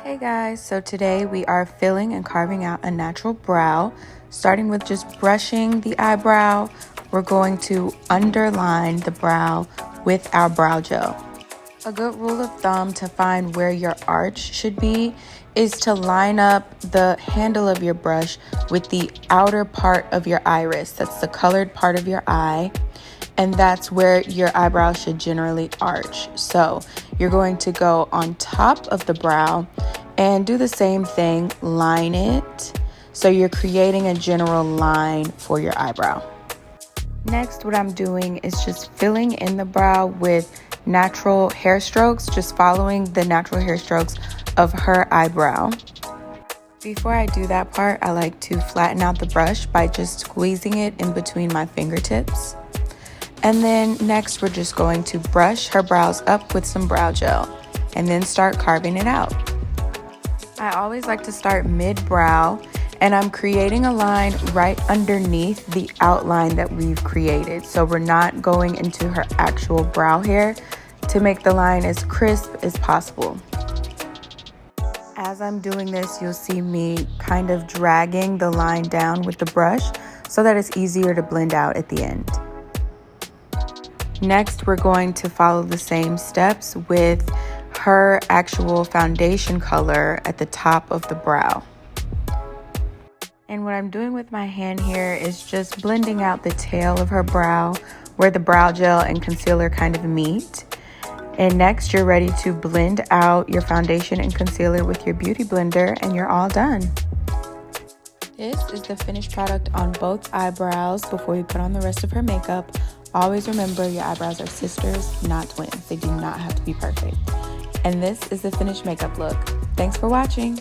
Hey guys, so today we are filling and carving out a natural brow. Starting with just brushing the eyebrow, we're going to underline the brow with our brow gel. A good rule of thumb to find where your arch should be is to line up the handle of your brush with the outer part of your iris. That's the colored part of your eye. And that's where your eyebrow should generally arch. So you're going to go on top of the brow and do the same thing, line it. So you're creating a general line for your eyebrow. Next, what I'm doing is just filling in the brow with natural hair strokes, just following the natural hair strokes of her eyebrow. Before I do that part, I like to flatten out the brush by just squeezing it in between my fingertips. And then next, we're just going to brush her brows up with some brow gel and then start carving it out. I always like to start mid-brow, and I'm creating a line right underneath the outline that we've created. So we're not going into her actual brow hair to make the line as crisp as possible. As I'm doing this, you'll see me kind of dragging the line down with the brush so that it's easier to blend out at the end. Next, we're going to follow the same steps with her actual foundation color at the top of the brow. And what I'm doing with my hand here is just blending out the tail of her brow where the brow gel and concealer kind of meet. And next, you're ready to blend out your foundation and concealer with your beauty blender, and you're all done. This is the finished product on both eyebrows before you put on the rest of her makeup. Always remember, your eyebrows are sisters, not twins. They do not have to be perfect. And this is the finished makeup look. Thanks for watching.